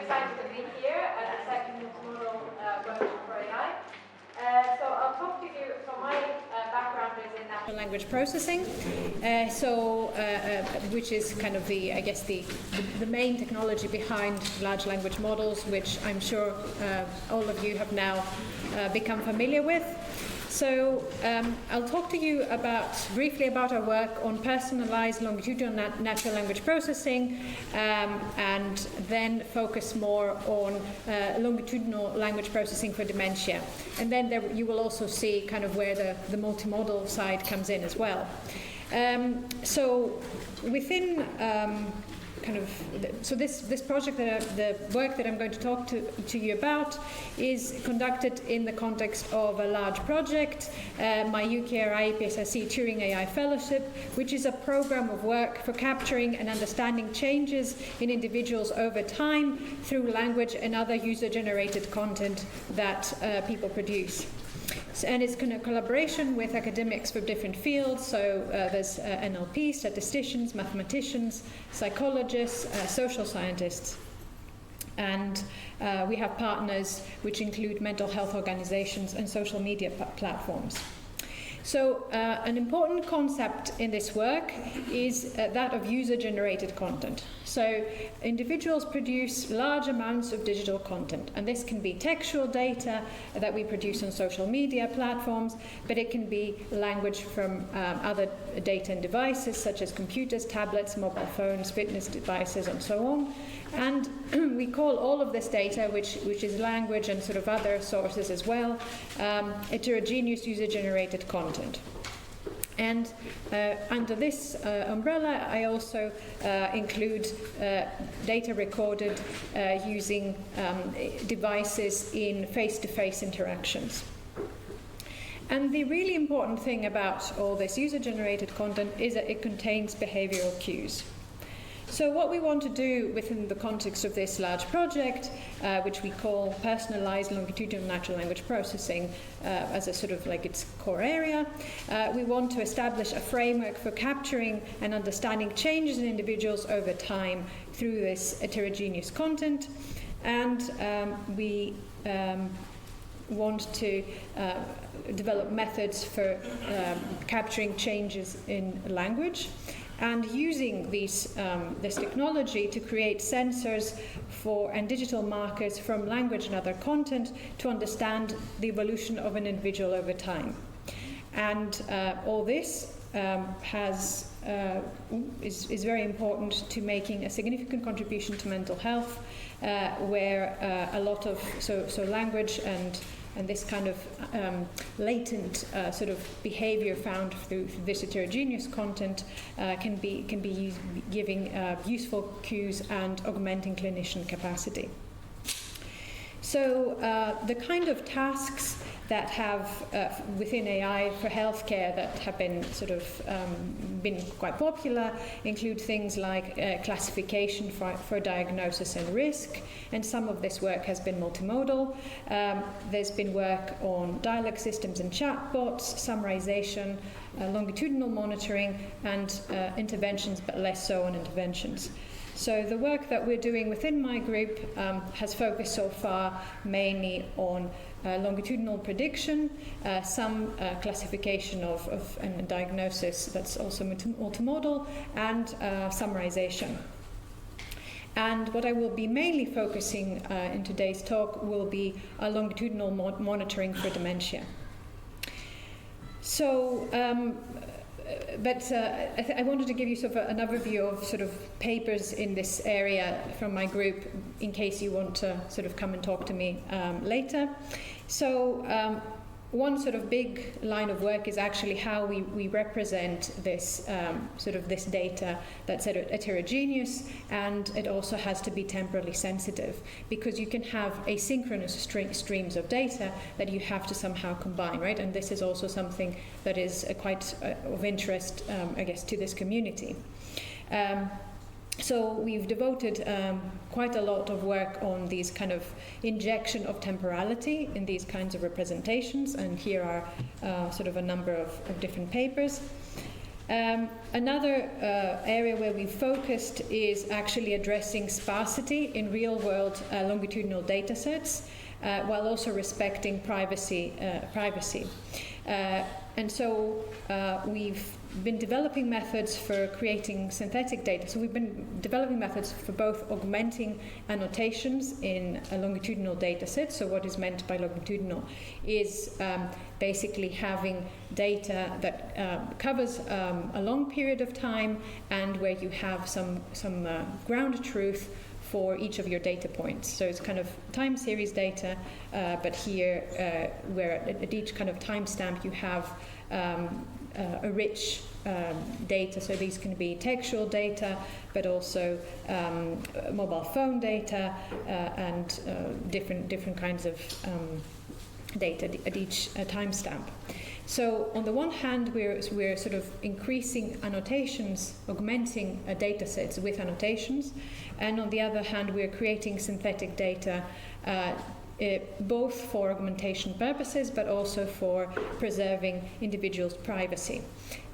excited to be here at the second Multimodal workshop for AI. So I'll talk to you, so my background is in natural language processing, which is kind of the, I guess, the main technology behind large language models, which I'm sure all of you have now become familiar with. So I'll talk to you briefly about our work on personalized longitudinal natural language processing, and then focus more on longitudinal language processing for dementia. And then you will also see kind of where the multimodal side comes in as well. So within this project, the work that I'm going to talk to you about is conducted in the context of a large project, my UKRI PSRC Turing AI Fellowship, which is a program of work for capturing and understanding changes in individuals over time through language and other user-generated content that people produce. And it's kind of collaboration with academics from different fields. So there's NLP, statisticians, mathematicians, psychologists, social scientists. And we have partners which include mental health organizations and social media platforms. So an important concept in this work is that of user-generated content. So individuals produce large amounts of digital content, and this can be textual data that we produce on social media platforms, but it can be language from other data and devices such as computers, tablets, mobile phones, fitness devices, and so on. And we call all of this data, which is language and sort of other sources as well, heterogeneous user-generated content. And under this umbrella, I also include data recorded using devices in face-to-face interactions. And the really important thing about all this user-generated content is that it contains behavioral cues. So what we want to do within the context of this large project, which we call personalized longitudinal natural language processing as a sort of like its core area, we want to establish a framework for capturing and understanding changes in individuals over time through this heterogeneous content. And we want to develop methods for capturing changes in language, and using this technology to create sensors and digital markers from language and other content to understand the evolution of an individual over time. And all this is very important to making a significant contribution to mental health, where a lot of language and this kind of latent sort of behavior found through this heterogeneous content can be used, giving useful cues and augmenting clinician capacity. So the kind of tasks that have within AI for healthcare that have been sort of been quite popular include things like classification for diagnosis and risk, and some of this work has been multimodal. There's been work on dialogue systems and chatbots, summarization, longitudinal monitoring, and interventions, but less so on interventions. So the work that we're doing within my group has focused so far mainly on longitudinal prediction, some classification of and diagnosis that's also multimodal, and summarization. And what I will be mainly focusing in today's talk will be longitudinal monitoring for dementia. So, I wanted to give you sort of an overview of sort of papers in this area from my group, in case you want to sort of come and talk to me later. So one sort of big line of work is actually how we represent this this data that's heterogeneous, and it also has to be temporally sensitive, because you can have asynchronous streams of data that you have to somehow combine, right? And this is also something that is quite of interest, I guess, to this community. So we've devoted quite a lot of work on these kind of injection of temporality in these kinds of representations, and here are sort of a number of different papers. Another area where we focused is actually addressing sparsity in real-world longitudinal data sets, while also respecting privacy. And so we've been developing methods for creating synthetic data. So we've been developing methods for both augmenting annotations in a longitudinal data set. So what is meant by longitudinal is basically having data that covers a long period of time, and where you have some ground truth for each of your data points. So it's kind of time series data, but here where at each kind of timestamp you have a rich data. So these can be textual data, but also mobile phone data and different kinds of data at each timestamp. So on the one hand, we're sort of increasing annotations, augmenting data sets with annotations, and on the other hand, we're creating synthetic data both for augmentation purposes, but also for preserving individuals' privacy.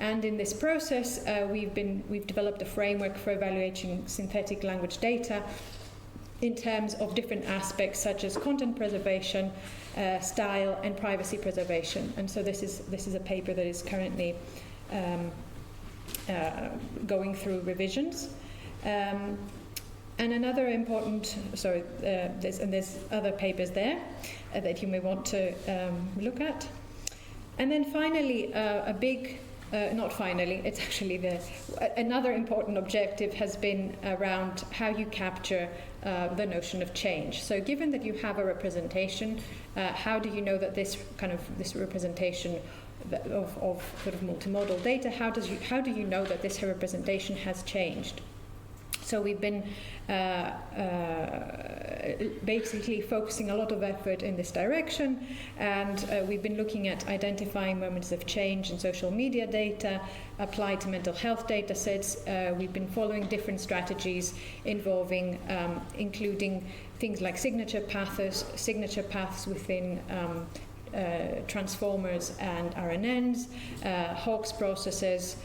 And in this process, we've developed a framework for evaluating synthetic language data in terms of different aspects such as content preservation, style, and privacy preservation. And so this is a paper that is currently going through revisions. And another important, there's other papers there that you may want to look at. And then finally, it's actually another important objective has been around how you capture the notion of change. So given that you have a representation, how do you know that this representation of sort of multimodal data, how do you know that this representation has changed? So we've been basically focusing a lot of effort in this direction, and we've been looking at identifying moments of change in social media data applied to mental health data sets. We've been following different strategies involving including things like signature paths within transformers and RNNs, Hawkes processes,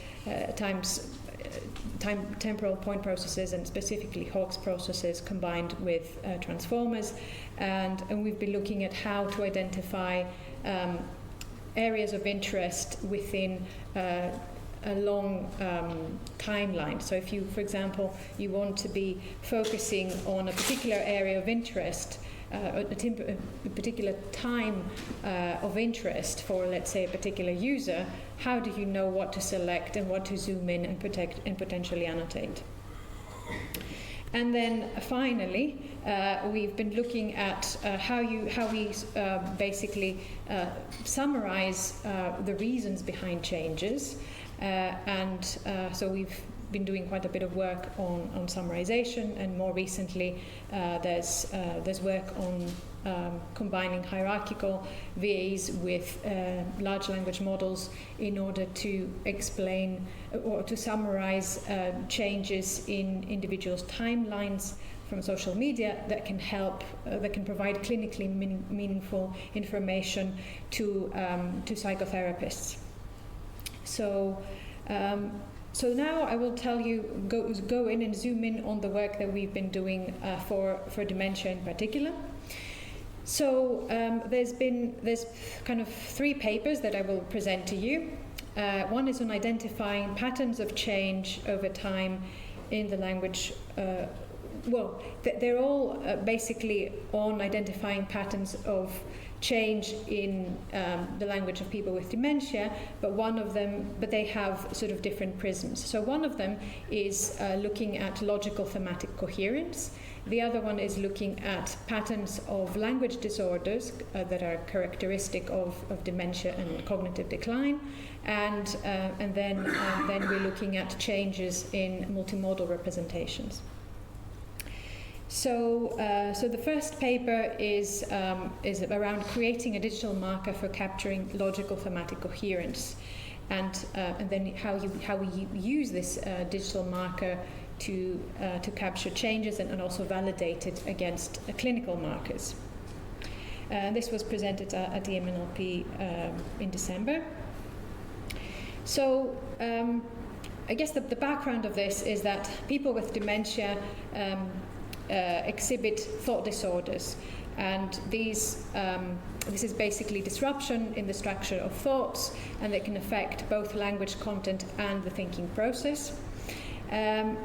temporal point processes, and specifically Hawkes processes combined with transformers, and we've been looking at how to identify areas of interest within a long timeline. So if you, for example, you want to be focusing on a particular area of interest, a particular time of interest for, let's say, a particular user, how do you know what to select and what to zoom in and protect and potentially annotate? And then finally, we've been looking at how we basically summarize the reasons behind changes, and so we've been doing quite a bit of work on summarization, and more recently there's work on combining hierarchical VAs with large language models in order to explain or to summarize changes in individuals' timelines from social media that can help, that can provide clinically meaningful information to psychotherapists. So now I will tell you, go in and zoom in on the work that we've been doing for dementia in particular. So there's kind of 3 papers that I will present to you. One is on identifying patterns of change over time in the language. They're all basically on identifying patterns of change in the language of people with dementia, but they have sort of different prisms. So one of them is looking at logical thematic coherence. The other one is looking at patterns of language disorders that are characteristic of dementia and cognitive decline, and then we're looking at changes in multimodal representations. So the first paper is around creating a digital marker for capturing logical thematic coherence, and then how we use this digital marker to capture changes and also validate it against clinical markers. This was presented at the MNLP in December. So I guess the background of this is that people with dementia exhibit thought disorders, and this is basically disruption in the structure of thoughts, and they can affect both language content and the thinking process. And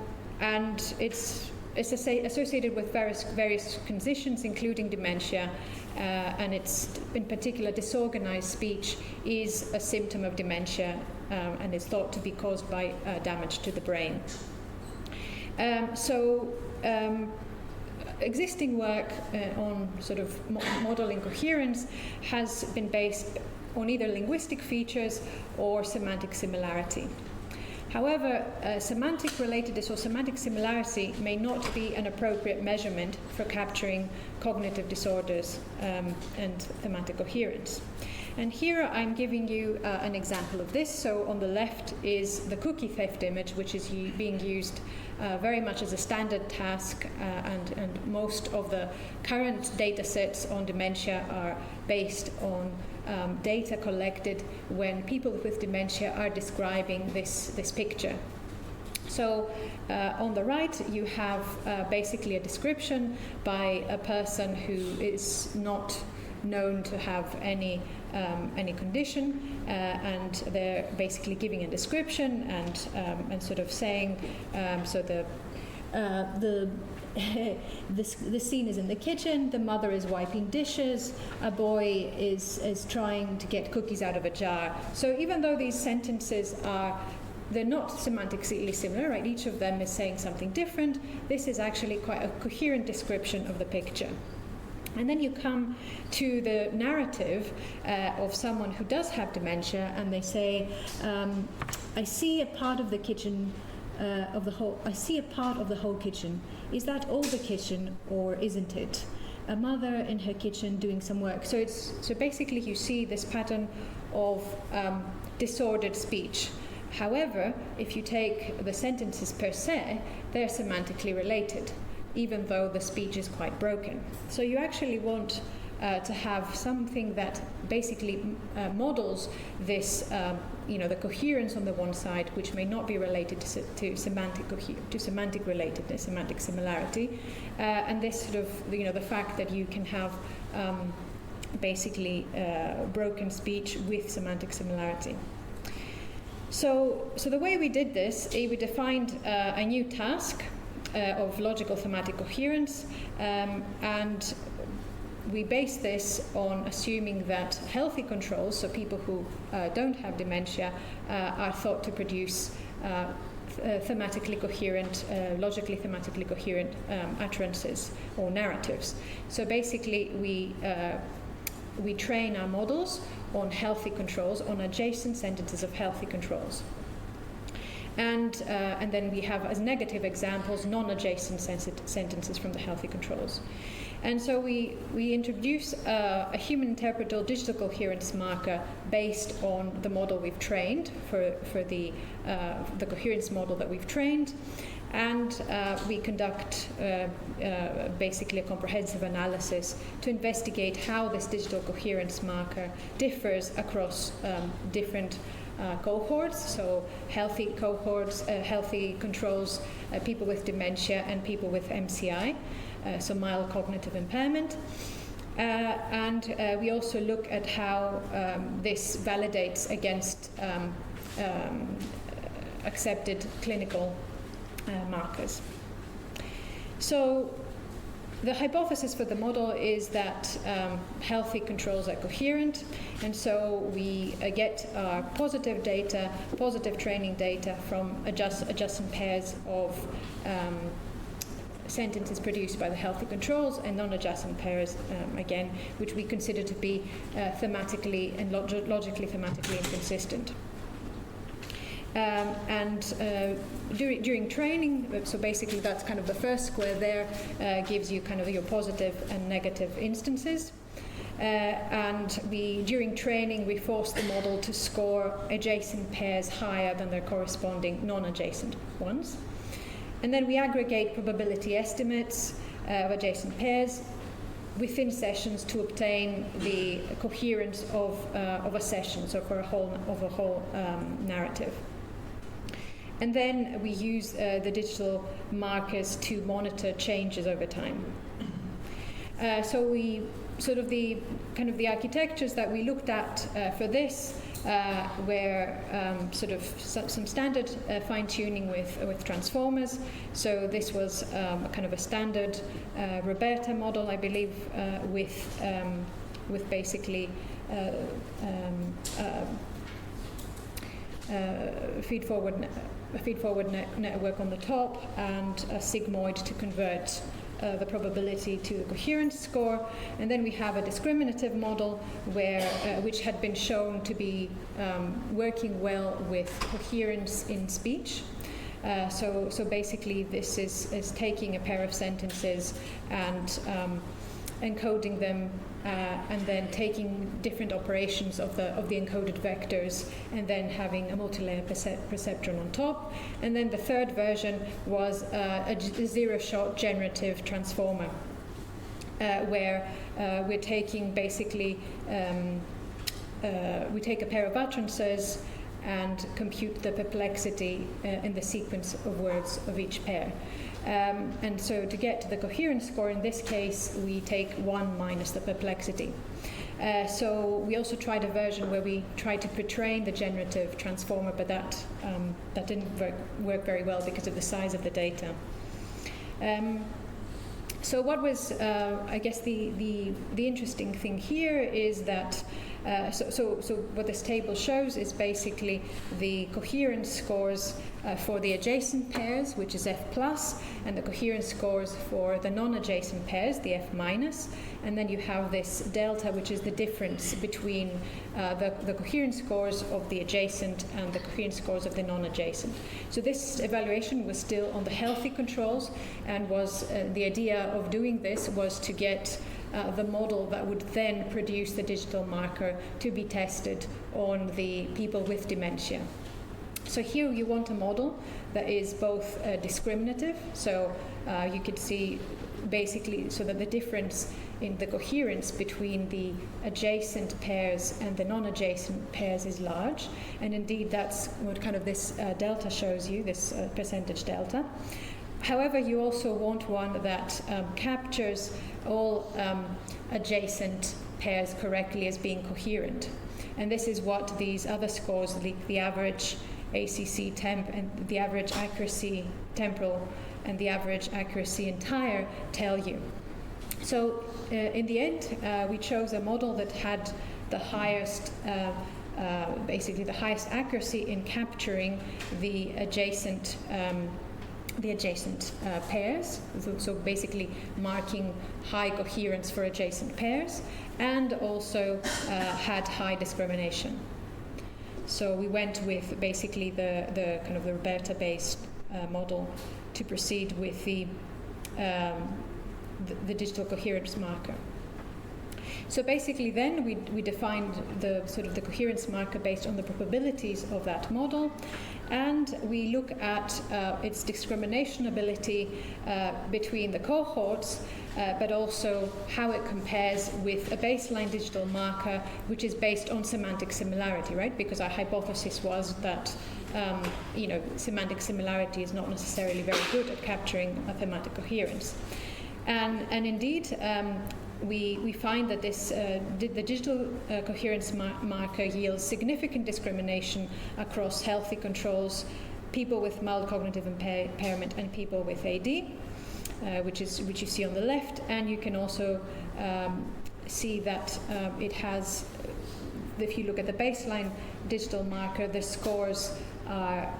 it's associated with various conditions, including dementia, and it's in particular disorganized speech is a symptom of dementia, and is thought to be caused by damage to the brain. Existing work on sort of modeling coherence has been based on either linguistic features or semantic similarity. However, semantic relatedness or semantic similarity may not be an appropriate measurement for capturing cognitive disorders and thematic coherence. And here I'm giving you an example of this. So on the left is the cookie theft image, which is being used very much as a standard task, and most of the current data sets on dementia are based on data collected when people with dementia are describing this picture. So on the right you have basically a description by a person who is not known to have any condition, and they're basically giving a description and sort of saying, the scene is in the kitchen, the mother is wiping dishes, a boy is trying to get cookies out of a jar. So even though these sentences they're not semantically similar, right? Each of them is saying something different. This is actually quite a coherent description of the picture. And then you come to the narrative of someone who does have dementia, and they say, I see a part of the kitchen, I see a part of the whole kitchen. Is that all the kitchen, or isn't it? A mother in her kitchen doing some work. So basically you see this pattern of disordered speech. However, if you take the sentences per se, they're semantically related, even though the speech is quite broken. So you actually want to have something that basically models this, the coherence on the one side, which may not be related to semantic relatedness, semantic similarity, and this sort of, the fact that you can have basically broken speech with semantic similarity. So the way we did this, we defined a new task of logical thematic coherence, and we base this on assuming that healthy controls, so people who don't have dementia, are thought to produce thematically coherent, logically thematically coherent utterances or narratives. So basically we train our models on healthy controls, on adjacent sentences of healthy controls. And then we have as negative examples non-adjacent sentences from the healthy controls. And so we introduce a human interpretable digital coherence marker based on the model we've trained for the coherence model that we've trained, and we conduct basically a comprehensive analysis to investigate how this digital coherence marker differs across different cohorts, so healthy cohorts, healthy controls, people with dementia and people with MCI, so mild cognitive impairment. And we also look at how this validates against accepted clinical markers. So the hypothesis for the model is that healthy controls are coherent, and so we get our positive data, positive training data from adjacent pairs of sentences produced by the healthy controls, and non-adjacent pairs, again, which we consider to be thematically and logically thematically inconsistent. During training, so basically that's kind of the first square there, gives you kind of your positive and negative instances. And during training, we force the model to score adjacent pairs higher than their corresponding non-adjacent ones. And then we aggregate probability estimates of adjacent pairs within sessions to obtain the coherence of a session, so for a whole narrative. And then we use the digital markers to monitor changes over time. So we sort of the architectures that we looked at for this were sort of some standard fine-tuning with transformers. So this was kind of a standard Roberta model, I believe, with basically a feed-forward network on the top and a sigmoid to convert the probability to the coherence score. And then we have a discriminative model which had been shown to be working well with coherence in speech. So basically this is taking a pair of sentences and encoding them and then taking different operations of the encoded vectors and then having a multi-layer perceptron on top. And then the third version was a zero-shot generative transformer where we're taking basically we take a pair of utterances and compute the perplexity in the sequence of words of each pair. And so to get to the coherence score, in this case, we take 1 minus the perplexity. So we also tried a version where we tried to pre-train the generative transformer, but that didn't work very well because of the size of the data. So what was, I guess, the interesting thing here is that so what this table shows is basically the coherence scores for the adjacent pairs, which is F+, and the coherence scores for the non-adjacent pairs, the F-, and then you have this delta, which is the difference between the coherence scores of the adjacent and the coherence scores of the non-adjacent. So this evaluation was still on the healthy controls, and was the idea of doing this was to get the model that would then produce the digital marker to be tested on the people with dementia. So here you want a model that is both discriminative, so you could see basically so that the difference in the coherence between the adjacent pairs and the non-adjacent pairs is large, and indeed that's what kind of this delta shows you, this percentage delta. However, you also want one that captures all adjacent pairs correctly as being coherent. And this is what these other scores, the average ACC temp and the average accuracy temporal and the average accuracy entire tell you. So in the end, we chose a model that had the highest basically the highest accuracy in capturing the adjacent pairs, so basically marking high coherence for adjacent pairs, and also had high discrimination. So we went with basically the kind of the Roberta-based model to proceed with the digital coherence marker. So basically then we defined the sort of the coherence marker based on the probabilities of that model, and we look at its discrimination ability between the cohorts, but also how it compares with a baseline digital marker which is based on semantic similarity, right? Because our hypothesis was that semantic similarity is not necessarily very good at capturing a thematic coherence. And indeed, we find that the digital coherence marker yields significant discrimination across healthy controls, people with mild cognitive impairment, and people with AD, which you see on the left. And you can also see that it has, if you look at the baseline digital marker, the scores are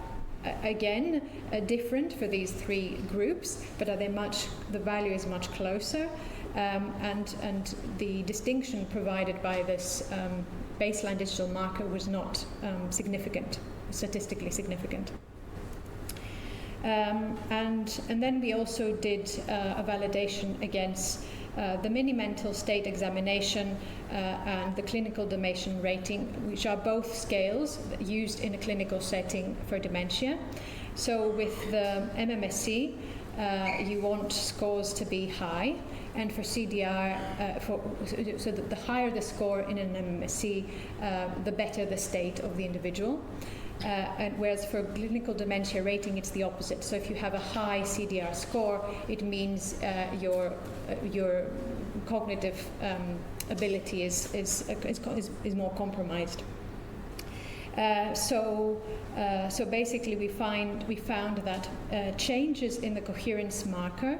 again different for these three groups, but the value is much closer. And the distinction provided by this baseline digital marker was not statistically significant. And then we also did a validation against the mini-mental state examination and the clinical dementia rating, which are both scales used in a clinical setting for dementia. So with the MMSE, you want scores to be high, and for CDR, so that the higher the score in an MMSE, the better the state of the individual. and whereas for clinical dementia rating, it's the opposite. So if you have a high CDR score, it means your cognitive ability is more compromised. So basically, we found that changes in the coherence marker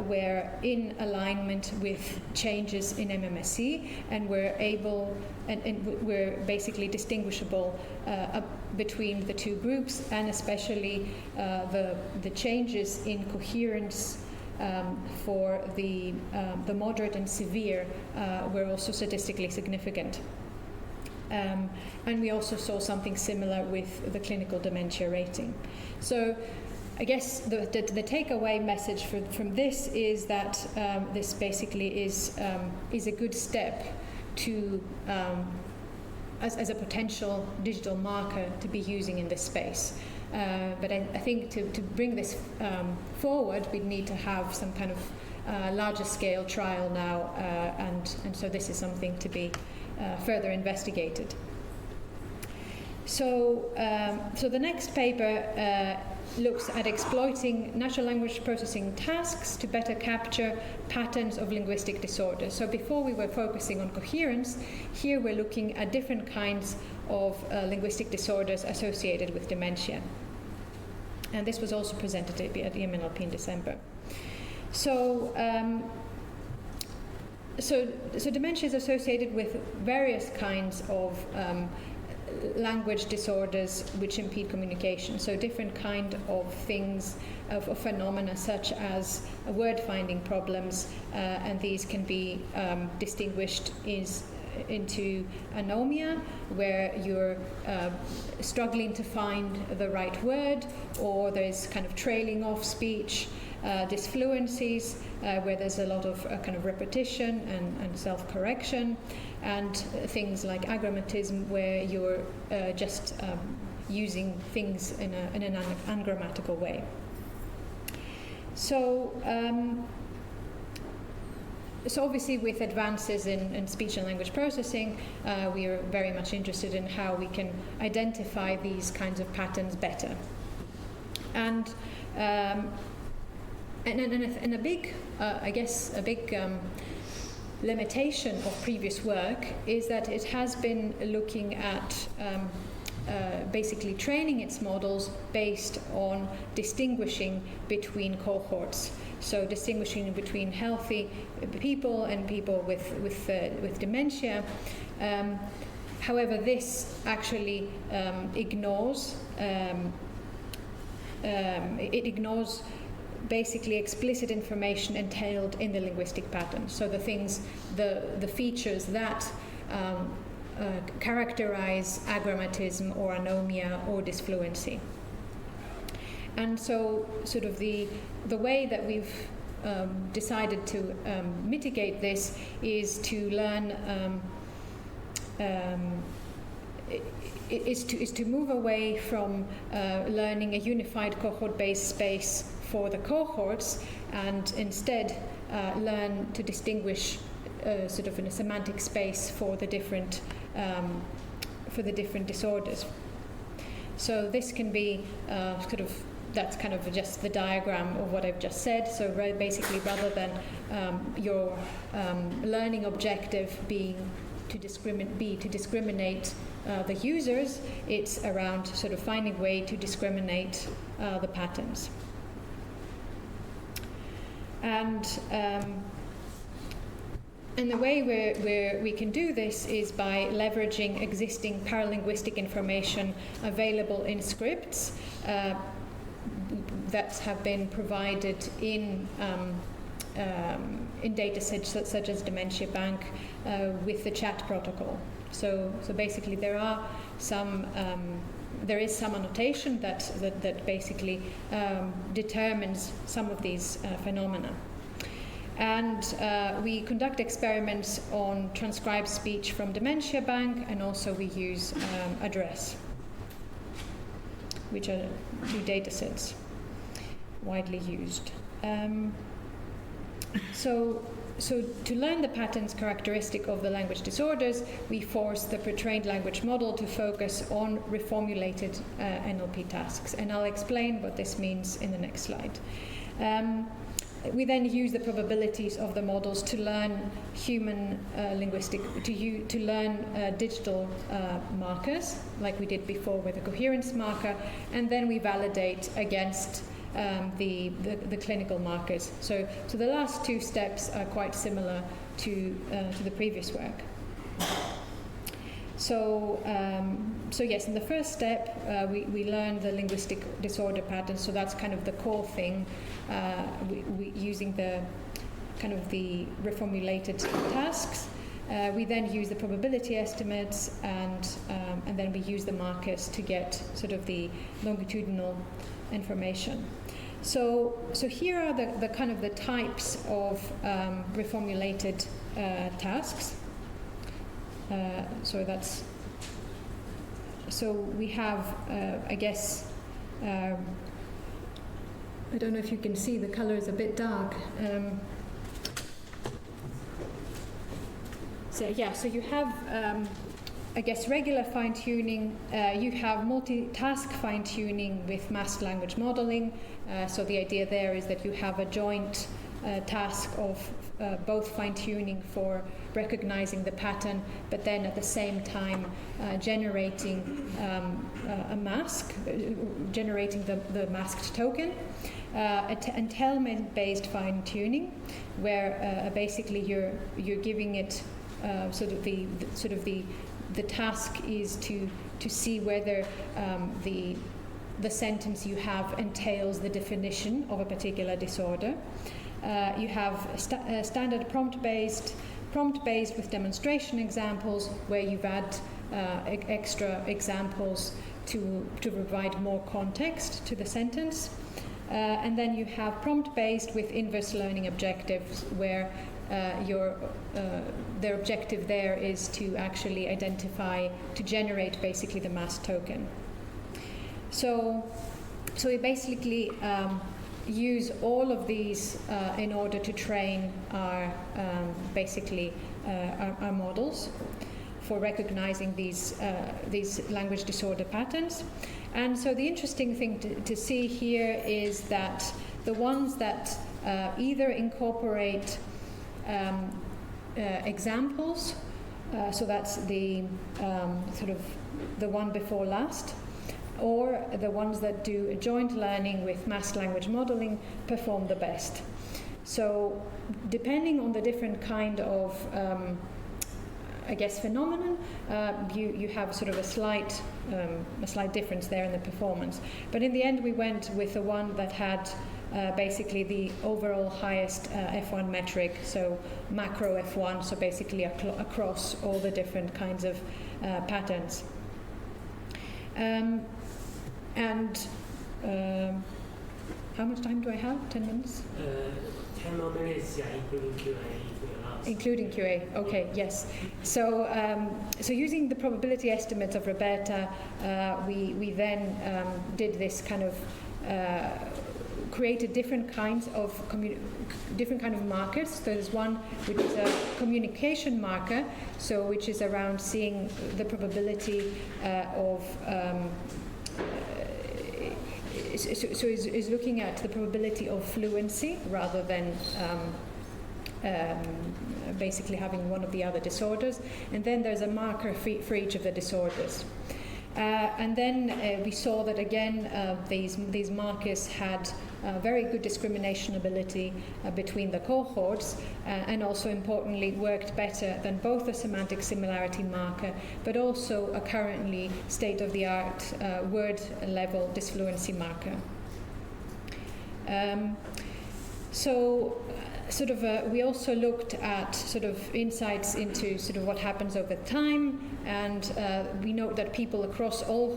were in alignment with changes in MMSE, and were basically distinguishable between the two groups, and especially the changes in coherence for the moderate and severe were also statistically significant. And we also saw something similar with the clinical dementia rating. So I guess the takeaway message from this is that this basically is a good step to as a potential digital marker to be using in this space. But I think to bring this forward, we'd need to have some kind of larger scale trial now, and so this is something to be further investigated. So the next paper looks at exploiting natural language processing tasks to better capture patterns of linguistic disorders. So before we were focusing on coherence, here we're looking at different kinds of linguistic disorders associated with dementia. And this was also presented at the MNLP in December. So dementia is associated with various kinds of language disorders which impede communication. So different kind of things, of phenomena such as word finding problems, and these can be distinguished into anomia, where you're struggling to find the right word, or there's kind of trailing off speech. Disfluencies, where there's a lot of kind of repetition and self-correction, and things like agrammatism, where you're just using things in an ungrammatical way. So obviously with advances in speech and language processing, we are very much interested in how we can identify these kinds of patterns better. And a big, a big limitation of previous work is that it has been looking at basically training its models based on distinguishing between cohorts. So distinguishing between healthy people and people with dementia. However, this actually ignores basically explicit information entailed in the linguistic pattern. So the things, the features that characterize agrammatism or anomia or disfluency. And so sort of the way that we've decided to mitigate this is to learn is to move away from learning a unified cohort-based space for the cohorts, and instead learn to distinguish sort of in a semantic space for the different disorders. So this can be that's kind of just the diagram of what I've just said. So basically, rather than your learning objective being to discriminate the users, it's around sort of finding a way to discriminate the patterns. And the way we can do this is by leveraging existing paralinguistic information available in scripts that have been provided in data sets such as Dementia Bank with the chat protocol. So basically there is some annotation that basically determines some of these phenomena. And we conduct experiments on transcribed speech from Dementia Bank, and also we use address, which are two data sets widely used. So so to learn the patterns characteristic of the language disorders, we force the pre-trained language model to focus on reformulated NLP tasks. And I'll explain what this means in the next slide. We then use the probabilities of the models to learn human to learn digital markers, like we did before with the coherence marker, and then we validate against the clinical markers. So the last two steps are quite similar to the previous work. So yes, in the first step, we learn the linguistic disorder patterns. So that's kind of the core thing. We using the kind of the reformulated tasks. We then use the probability estimates, and then we use the markers to get sort of the longitudinal information. So here are the kind of the types of reformulated tasks. So we have, I guess, I don't know if you can see, the color is a bit dark. So you have, I guess, regular fine-tuning. You have multitask fine-tuning with masked language modeling. So the idea there is that you have a joint task of both fine-tuning for recognizing the pattern, but then at the same time generating a mask, generating the masked token. Entailment-based fine-tuning, where basically you're giving it the task is to see whether the sentence you have entails the definition of a particular disorder. You have standard prompt-based with demonstration examples, where you've added extra examples to provide more context to the sentence. And then you have prompt-based with inverse learning objectives, where their objective there is to actually to generate basically the masked token. So we basically use all of these in order to train our models for recognizing these language disorder patterns. And so the interesting thing to see here is that the ones that either incorporate examples, so that's the the one before last, or the ones that do a joint learning with masked language modeling perform the best. So depending on the different kind of phenomenon, you have sort of a slight difference there in the performance. But in the end, we went with the one that had basically the overall highest F1 metric, so macro F1, so basically across all the different kinds of patterns. How much time do I have? 10 minutes? 10 more minutes, yeah, including QA. Including QA, okay, yes. So using the probability estimates of Roberta, we then did this kind of created different kind of markers. So there's one which is a communication marker, so which is around seeing the probability of. Is looking at the probability of fluency rather than basically having one of the other disorders. And then there's a marker for each of the disorders. And then we saw that again these markers had very good discrimination ability between the cohorts, and also importantly worked better than both a semantic similarity marker but also a currently state-of-the-art word level disfluency marker. We also looked at sort of insights into sort of what happens over time, and we note that people across all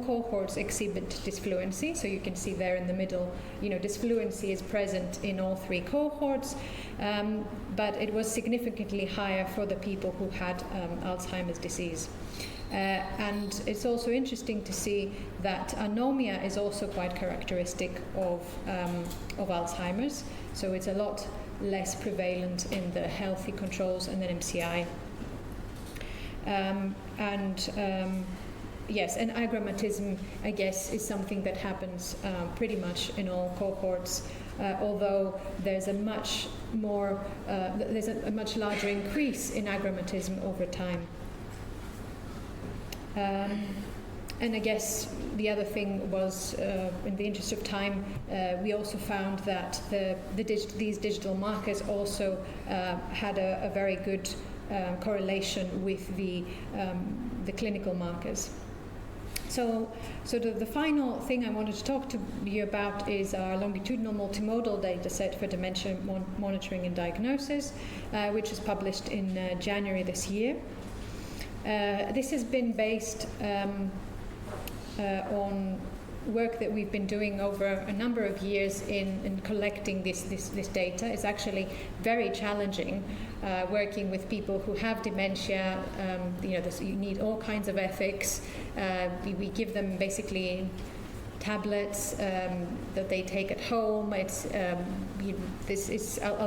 cohorts exhibit disfluency. So you can see there in the middle, disfluency is present in all three cohorts, but it was significantly higher for the people who had Alzheimer's disease. And it's also interesting to see that anomia is also quite characteristic of Alzheimer's. So it's a lot less prevalent in the healthy controls and then MCI. Yes, and agrammatism, I guess, is something that happens pretty much in all cohorts, although there's a much larger increase in agrammatism over time. And I guess the other thing was, in the interest of time, we also found that these digital markers also had a very good correlation with the clinical markers. So the final thing I wanted to talk to you about is our longitudinal multimodal data set for dementia monitoring and diagnosis, which was published in January this year. This has been based on work that we've been doing over a number of years in collecting this data. It's actually very challenging working with people who have dementia. You need all kinds of ethics. We give them basically tablets that they take at home. I'll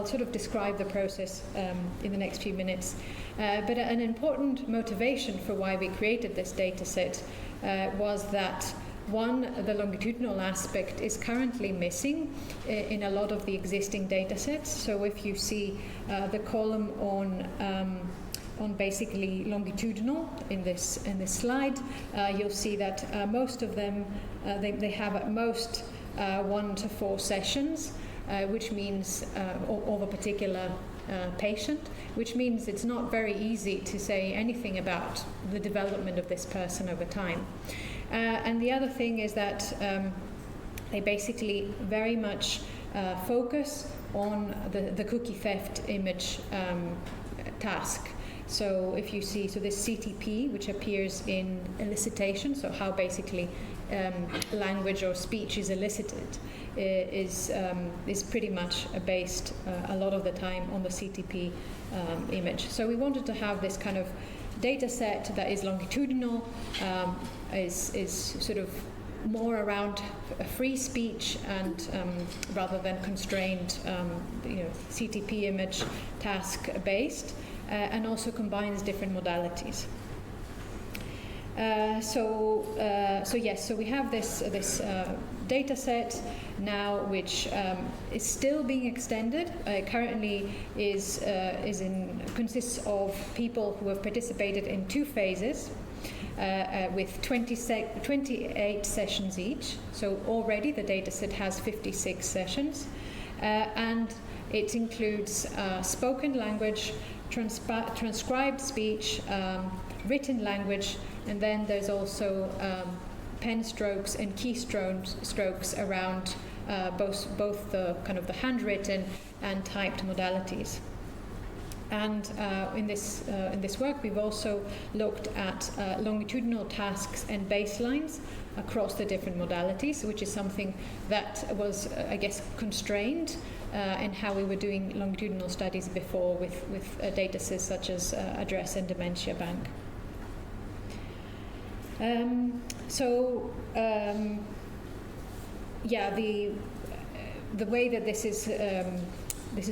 sort of describe the process in the next few minutes. But an important motivation for why we created this data set was that one, the longitudinal aspect is currently missing in a lot of the existing data sets. So if you see the column on basically longitudinal in this slide, you'll see that most of them they have at most 1 to 4 sessions, which means of a particular patient, which means it's not very easy to say anything about the development of this person over time. And the other thing is that they basically very much focus on the cookie theft image task. So if you see, this CTP, which appears in elicitation, so how basically language or speech is elicited, is pretty much based a lot of the time on the CTP image. So we wanted to have this kind of data set that is longitudinal, is sort of more around free speech and rather than constrained CTP image task based, and also combines different modalities. So we have this data set now, which is still being extended. Currently consists of people who have participated in 2 phases with 28 sessions each. So already the data set has 56 sessions, and it includes spoken language, transcribed speech, written language, and then there's also pen strokes and key strokes around both the kind of the handwritten and typed modalities. And in this work, we've also looked at longitudinal tasks and baselines across the different modalities, which is something that was, I guess, constrained in how we were doing longitudinal studies before with data sets such as Address and Dementia Bank. The way that this is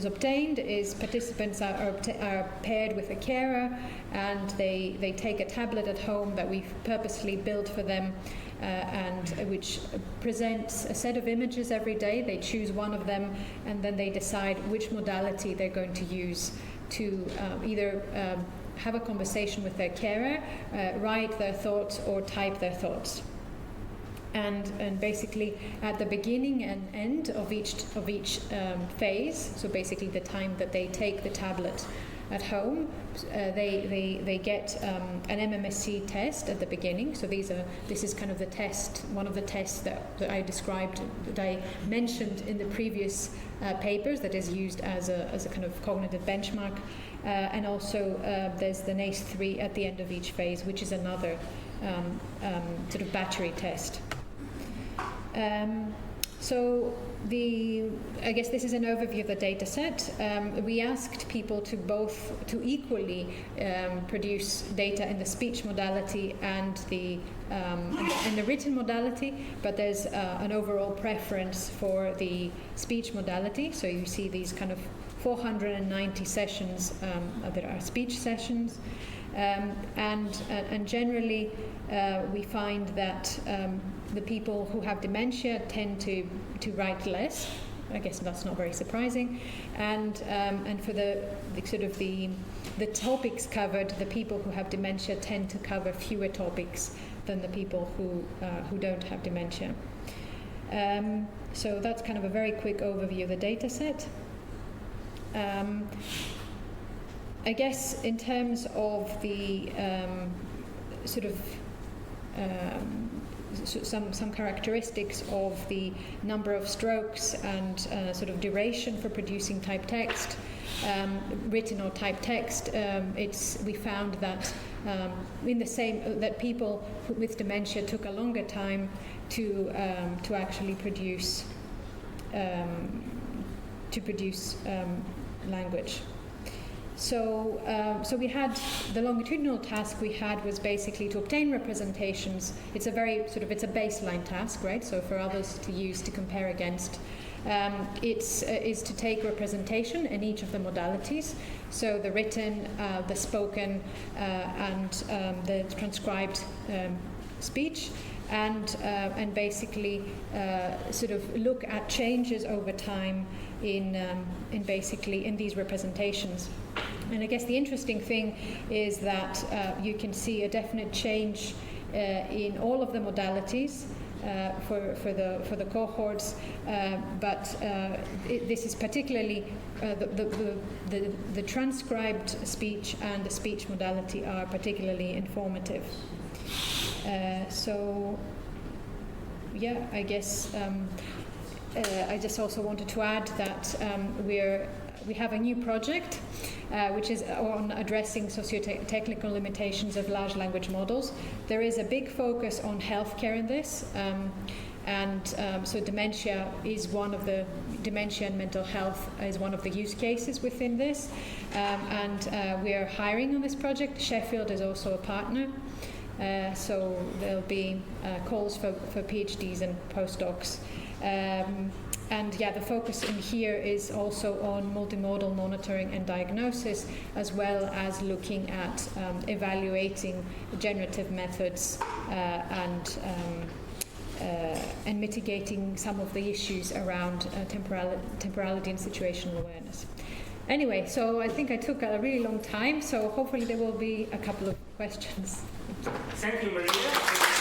obtained is participants are paired with a carer, and they take a tablet at home that we've purposely built for them, and which presents a set of images every day. They choose one of them, and then they decide which modality they're going to use to either have a conversation with their carer, write their thoughts, or type their thoughts. And basically at the beginning and end of each phase, so basically the time that they take the tablet at home, they get an MMSE test at the beginning. So this is kind of the test, one of the tests that I described, that I mentioned in the previous papers, that is used as a kind of cognitive benchmark. And also there's the NACE3 at the end of each phase, which is another sort of battery test. I guess this is an overview of the data set. We asked people to equally produce data in the speech modality and the written modality, but there's an overall preference for the speech modality. So you see these kind of 490 sessions that are speech sessions. And generally, we find that the people who have dementia tend to write less. I guess that's not very surprising. And for the topics covered, the people who have dementia tend to cover fewer topics than the people who don't have dementia. So that's kind of a very quick overview of the data set. I guess in terms of the some characteristics of the number of strokes and sort of duration for producing typed text, written or typed text, we found that that people with dementia took a longer time to actually produce language. So we had the longitudinal task we had was basically to obtain representations. It's a baseline task, right? So for others to use to compare against, is to take representation in each of the modalities. So the written, the spoken, and the transcribed speech, and basically sort of look at changes over time in these representations. And I guess the interesting thing is that you can see a definite change in all of the modalities for the cohorts, but this is particularly the transcribed speech and the speech modality are particularly informative. So yeah, I guess I just also wanted to add that we have a new project which is on addressing socio-technical limitations of large language models. There is a big focus on healthcare in this, so dementia and mental health is one of the use cases within this, and we are hiring on this project. Sheffield is also a partner. So there'll be calls for PhDs and postdocs. And yeah, the focus in here is also on multimodal monitoring and diagnosis, as well as looking at evaluating generative methods and mitigating some of the issues around temporality and situational awareness. Anyway, so I think I took a really long time, so hopefully there will be a couple of questions. Thank you, Maria.